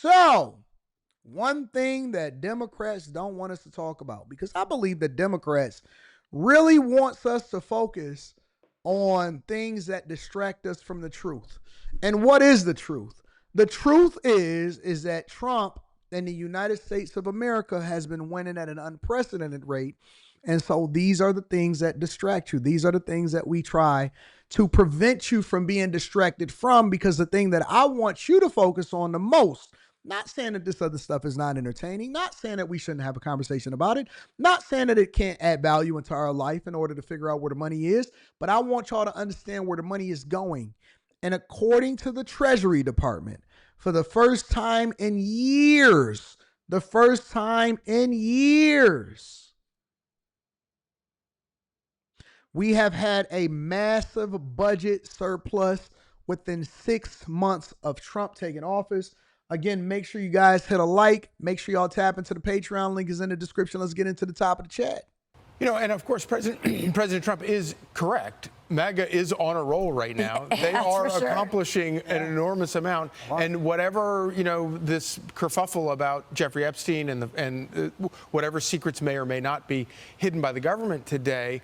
So, one thing that Democrats don't want us to talk about, because I believe that Democrats really wants us to focus on things that distract us from the truth. And what is the truth? The truth is that Trump and the United States of America has been winning at an unprecedented rate. And so these are the things that distract you. These are the things that we try to prevent you from being distracted from, because the thing that I want you to focus on the most, not saying that this other stuff is not entertaining, not saying that we shouldn't have a conversation about it, not saying that it can't add value into our life in order to figure out where the money is, but I want y'all to understand where the money is going. And according to the Treasury Department, for the first time in years, we have had a massive budget surplus within 6 months of Trump taking office. Again, make sure you guys hit a like. Make sure y'all tap into the Patreon. Link is in the description. Let's get into the top of the chat. And of course, President Trump is correct. MAGA is on a roll right now. They are accomplishing an enormous amount. And whatever, this kerfuffle about Jeffrey Epstein and whatever secrets may or may not be hidden by the government today,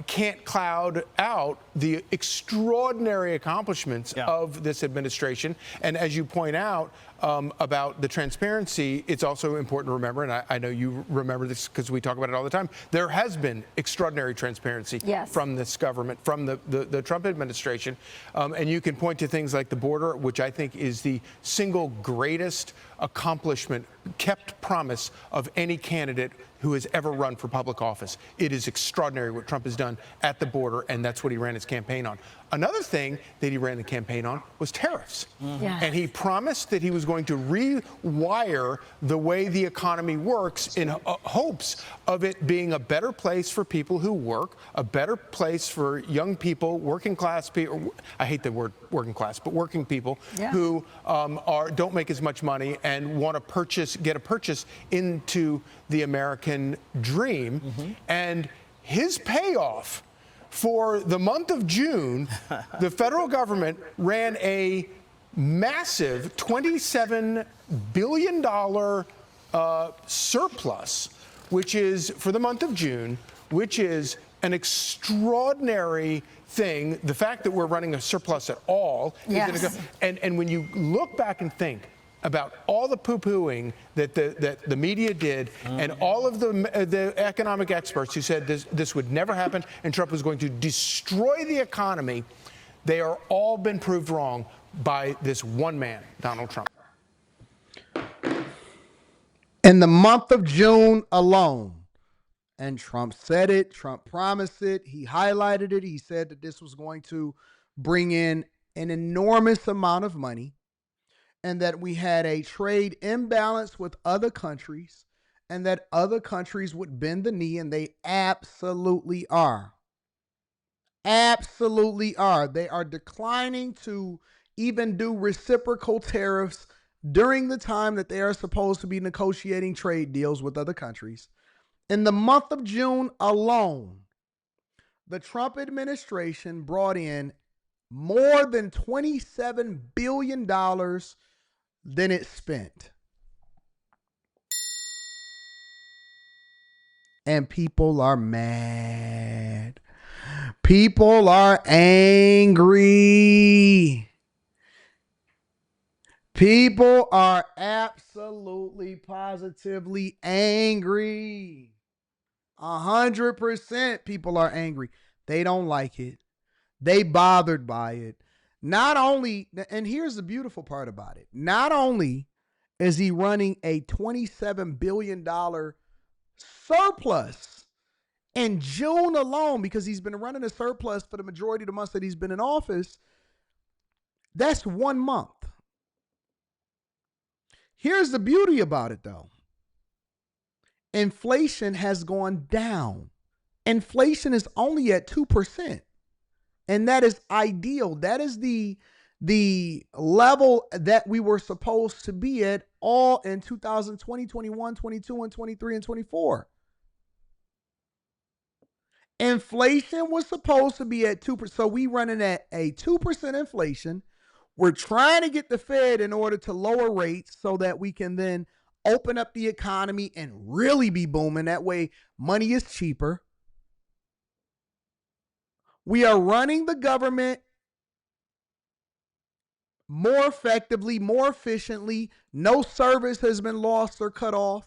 can't cloud out the extraordinary accomplishments of this administration. And as you point out about the transparency, it's also important to remember, and I know you remember this because we talk about it all the time, there has been extraordinary transparency from this government, from the Trump administration. And you can point to things like the border, which I think is the single greatest accomplishment, kept promise of any candidate who has ever run for public office. It is extraordinary what Trump has done at the border, and that's what he ran his campaign on. Another thing that he ran the campaign on was tariffs. And he promised that he was going to rewire the way the economy works in hopes of it being a better place for people who work, a better place for young people, working class people. I hate the word working class, but working people who don't make as much money and want to get a purchase into the American dream. And his payoff for the month of June, the federal government ran a massive $27 billion surplus, which is for the month of June, which is an extraordinary thing. The fact that we're running a surplus at all, and when you look back and think about all the poo-pooing that the media did, and all of the economic experts who said this would never happen and Trump was going to destroy the economy, they are all been proved wrong by this one man, Donald Trump. In the month of June alone, and Trump said it, Trump promised it, he highlighted it, he said that this was going to bring in an enormous amount of money, and that we had a trade imbalance with other countries, and that other countries would bend the knee, and they absolutely are. Absolutely are. They are declining to even do reciprocal tariffs during the time that they are supposed to be negotiating trade deals with other countries. In the month of June alone, the Trump administration brought in more than $27 billion than it spent. And people are mad. People are angry. People are absolutely, positively angry. 100% people are angry. They don't like it. They bothered by it. Not only, and here's the beautiful part about it, not only is he running a $27 billion surplus in June alone, because he's been running a surplus for the majority of the months that he's been in office, that's 1 month. Here's the beauty about it, though. Inflation has gone down. Inflation is only at 2%. And that is ideal. That is the level that we were supposed to be at all in 2020, 21, 22, and 23, and 24. Inflation was supposed to be at 2%. So we running at a 2% inflation We're trying to get the Fed in order to lower rates so that we can then open up the economy and really be booming. That way, money is cheaper. We are running the government more effectively, more efficiently. No service has been lost or cut off.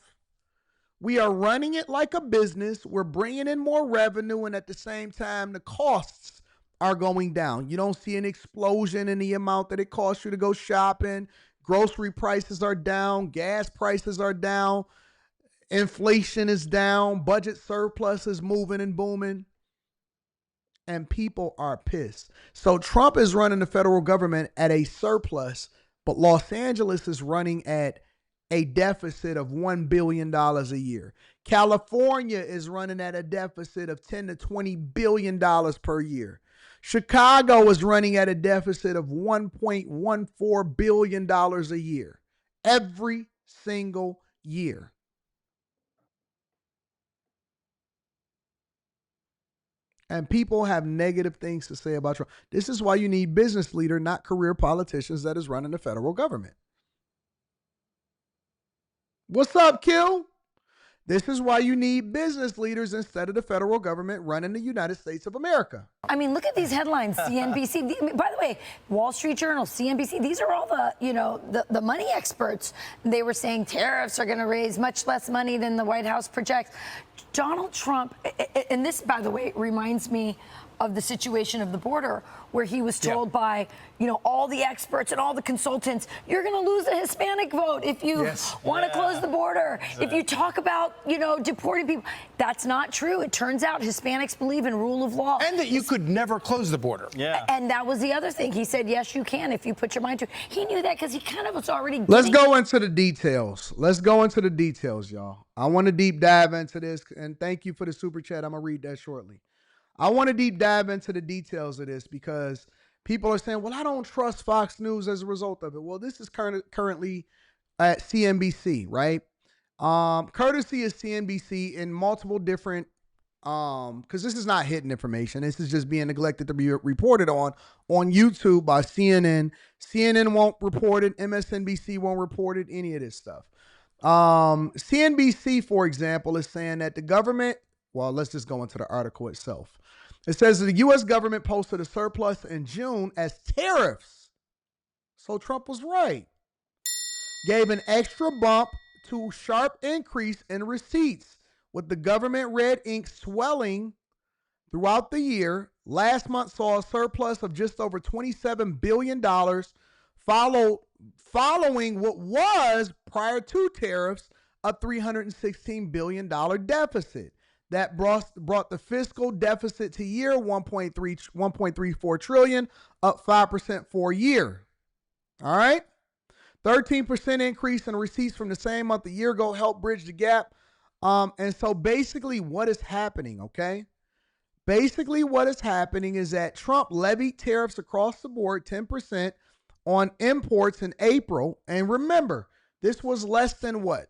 We are running it like a business. We're bringing in more revenue, and at the same time, the costs are going down. You don't see an explosion in the amount that it costs you to go shopping. Grocery prices are down. Gas prices are down. Inflation is down. Budget surplus is moving and booming. And people are pissed. So Trump is running the federal government at a surplus, but Los Angeles is running at a deficit of $1 billion a year. California is running at a deficit of $10 to $20 billion per year. Chicago is running at a deficit of $1.14 billion a year. Every single year. And people have negative things to say about Trump. This is why you need business leader, not career politicians that is running the federal government. What's up, Q? This is why you need business leaders instead of the federal government running the United States of America. I mean, look at these headlines, CNBC. By the way, Wall Street Journal, CNBC, these are all the money experts. They were saying tariffs are going to raise much less money than the White House projects. Donald Trump, and this, by the way, reminds me of the situation of the border, where he was told by, all the experts and all the consultants, you're going to lose the Hispanic vote if you want to close the border. If you talk about, deporting people. That's not true. It turns out Hispanics believe in rule of law. And that you could never close the border. Yeah. And that was the other thing. He said, yes, you can if you put your mind to it. He knew that because he kind of was already Let's go into the details. Y'all. I want to deep dive into this, and thank you for the super chat. I'm going to read that shortly. I want to deep dive into the details of this because people are saying, well, I don't trust Fox News as a result of it. Well, this is currently at CNBC, right? Courtesy is CNBC in multiple different, because this is not hidden information. This is just being neglected to be reported on YouTube by CNN. CNN won't report it. MSNBC won't report it, any of this stuff. CNBC, for example, is saying that the government, well, let's just go into the article itself. It says that the U.S. government posted a surplus in June as tariffs. So Trump was right. Gave an extra bump to sharp increase in receipts, with the government red ink swelling throughout the year. Last month saw a surplus of just over $27 billion, following what was, prior to tariffs, a $316 billion deficit. That brought the fiscal deficit to year 1.34 trillion, up 5% for a year. All right. 13% increase in receipts from the same month a year ago helped bridge the gap. And so basically what is happening, okay? Basically what is happening is that Trump levied tariffs across the board, 10% on imports in April. And remember, this was less than what?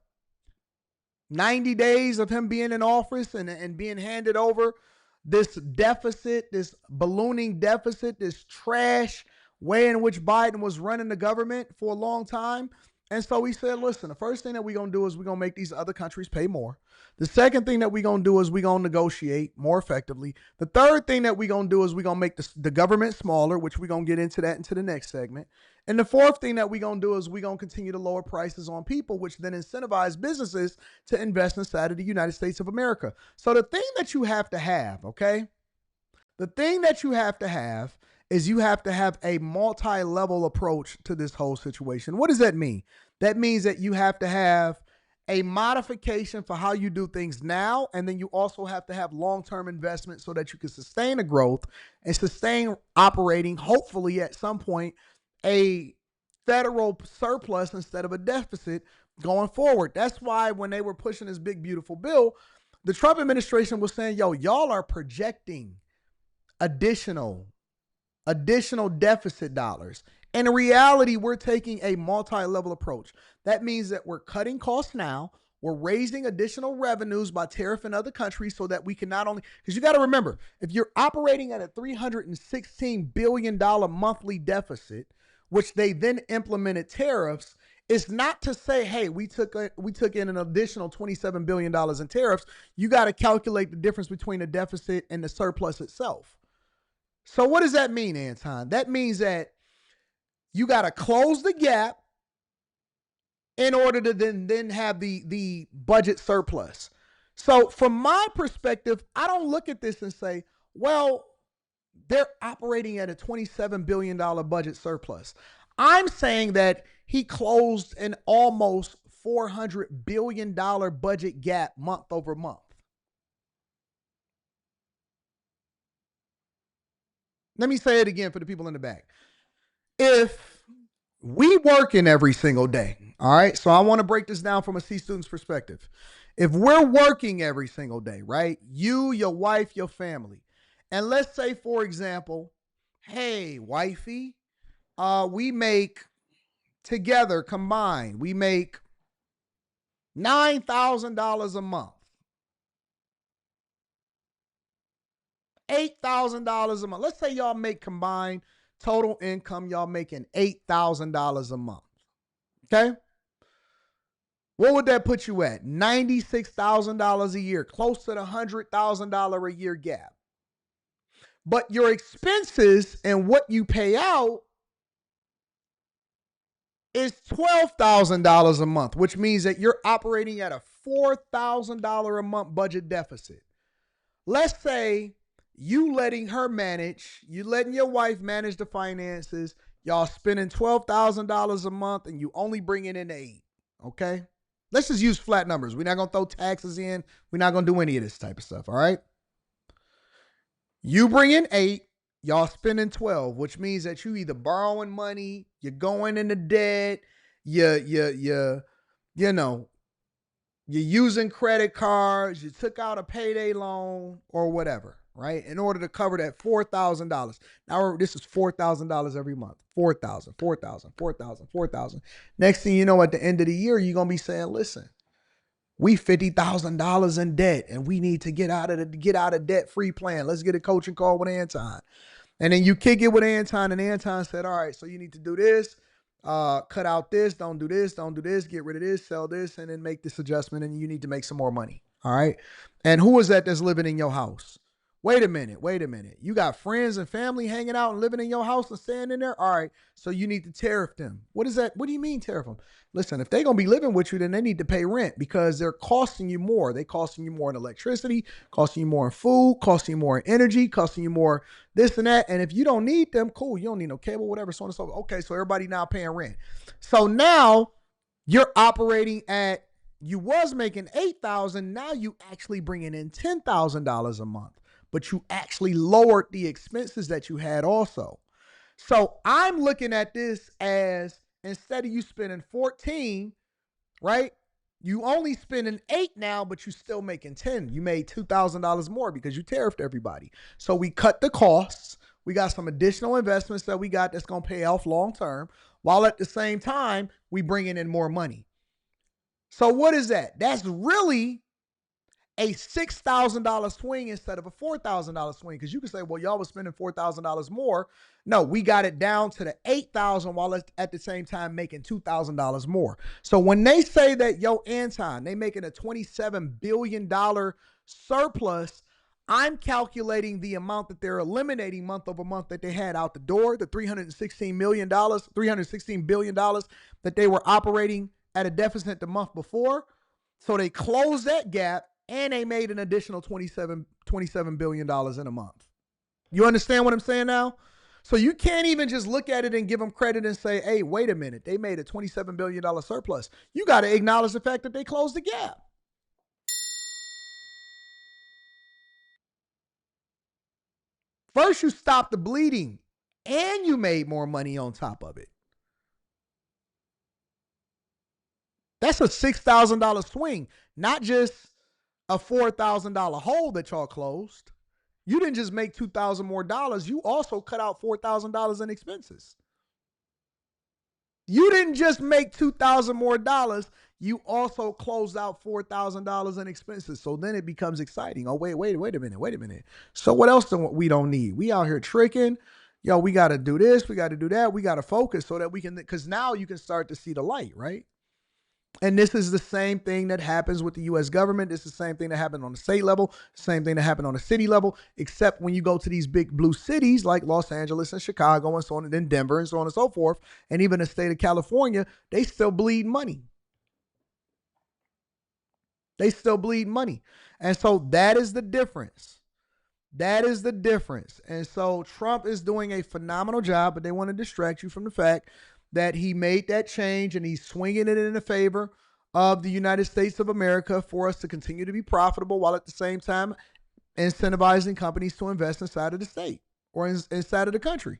90 days of him being in office and being handed over this deficit, this ballooning deficit, this trash way in which Biden was running the government for a long time. And so he said, listen, the first thing that we're going to do is we're going to make these other countries pay more. The second thing that we're going to do is we're going to negotiate more effectively. The third thing that we're going to do is we're going to make the government smaller, which we're going to get into that into the next segment. And the fourth thing that we're going to do is we're going to continue to lower prices on people, which then incentivize businesses to invest inside of the United States of America. So the thing that you have to have, okay? The thing that you have to have is you have to have a multi-level approach to this whole situation. What does that mean? That means that you have to have a modification for how you do things now, and then you also have to have long-term investment so that you can sustain the growth and sustain operating, hopefully at some point, a federal surplus instead of a deficit going forward. That's why when they were pushing this big, beautiful bill, the Trump administration was saying, yo, y'all are projecting additional deficit dollars. And in reality, we're taking a multi-level approach. That means that we're cutting costs now. We're raising additional revenues by tariff in other countries so that we can not only, because you got to remember, if you're operating at a $316 billion monthly deficit, which they then implemented tariffs, is not to say, hey, we took in an additional $27 billion in tariffs. You got to calculate the difference between the deficit and the surplus itself. So what does that mean, Anton? That means that you got to close the gap in order to then have the budget surplus. So from my perspective, I don't look at this and say, well, they're operating at a $27 billion budget surplus. I'm saying that he closed an almost $400 billion budget gap month over month. Let me say it again for the people in the back. If we working every single day, all right, so I want to break this down from a C student's perspective. If we're working every single day, right, you, your wife, your family, and let's say, for example, hey, wifey, we make together combined, we make $9,000 a month. $8,000 a month. Let's say y'all make combined total income, y'all making $8,000 a month. Okay? What would that put you at? $96,000 a year, close to the $100,000 a year gap. But your expenses and what you pay out is $12,000 a month, which means that you're operating at a $4,000 a month budget deficit. Let's say you letting your wife manage the finances, y'all spending $12,000 a month and you only bringing in $8,000, okay? Let's just use flat numbers. We're not going to throw taxes in. We're not going to do any of this type of stuff, all right? You bring in $8,000, y'all spending $12,000, which means that you either borrowing money, you're going into debt, you're using credit cards, you took out a payday loan or whatever, right? In order to cover that $4,000. Now, this is $4,000 every month. $4,000. Next thing you know, at the end of the year, you're going to be saying, listen, we $50,000 in debt and we need to get out of debt-free plan. Let's get a coaching call with Anton. And then you kick it with Anton, and Anton said, all right, so you need to do this, cut out this, don't do this, get rid of this, sell this, and then make this adjustment, and you need to make some more money, all right? And who is that that's living in your house? Wait a minute. You got friends and family hanging out and living in your house and staying in there? All right, so you need to tariff them. What is that? What do you mean tariff them? Listen, if they're going to be living with you, then they need to pay rent because they're costing you more. They're costing you more in electricity, costing you more in food, costing you more in energy, costing you more this and that. And if you don't need them, cool, you don't need no cable, whatever, so on and so forth. Okay, so everybody now paying rent. So now you're operating at, you was making $8,000, now you actually bringing in $10,000 a month. But you actually lowered the expenses that you had also. So I'm looking at this as, instead of you spending 14, right? You only spending 8 now, but you still making 10. You made $2,000 more because you tariffed everybody. So we cut the costs. We got some additional investments that we got that's going to pay off long term, while at the same time, we bringing in more money. So what is that? That's really a $6,000 swing instead of a $4,000 swing. Because you can say, well, y'all was spending $4,000 more. No, we got it down to the $8,000 while at the same time making $2,000 more. So when they say that, yo, Anton, they making a $27 billion surplus, I'm calculating the amount that they're eliminating month over month that they had out the door, the $316 billion that they were operating at a deficit the month before. So they closed that gap, and they made an additional $27 billion in a month. You understand what I'm saying now? So you can't even just look at it and give them credit and say, hey, wait a minute, they made a $27 billion surplus. You got to acknowledge the fact that they closed the gap. First, you stopped the bleeding, and you made more money on top of it. That's a $6,000 swing, not just a $4,000 hole that y'all closed. You didn't just make $2,000 more dollars. You also cut out $4,000 in expenses. You didn't just make $2,000 more dollars. You also closed out $4,000 in expenses. So then it becomes exciting. Oh, wait a minute. So what else do we don't need? We out here tricking. yo, we got to do this, we got to do that, we got to focus so that we can, because now you can start to see the light, right? And this is the same thing that happens with the U.S. government. This is the same thing that happened on the state level, same thing that happened on the city level, except when you go to these big blue cities like Los Angeles and Chicago and so on, and then Denver and so on and so forth, and even the state of California, they still bleed money. They still bleed money. And so that is the difference. That is the difference. And so Trump is doing a phenomenal job, but they want to distract you from the fact that he made that change and he's swinging it in the favor of the United States of America for us to continue to be profitable while at the same time incentivizing companies to invest inside of the state or inside of the country.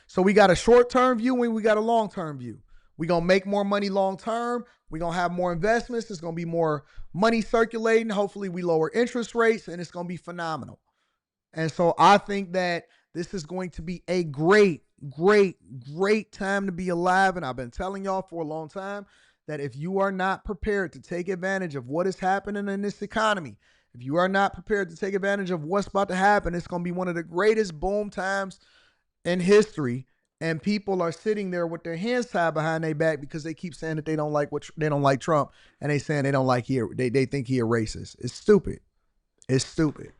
So we got a short-term view and we got a long-term view. We're going to make more money long-term. We're going to have more investments. There's going to be more money circulating. Hopefully we lower interest rates and it's going to be phenomenal. And so I think that this is going to be a great time to be alive. And I've been telling y'all for a long time that if you are not prepared to take advantage of what is happening in this economy, if you are not prepared to take advantage of what's about to happen, it's going to be one of the greatest boom times in history. And people are sitting there with their hands tied behind their back because they keep saying that they don't like Trump, and they saying they don't like they think he a racist. It's stupid. It's stupid.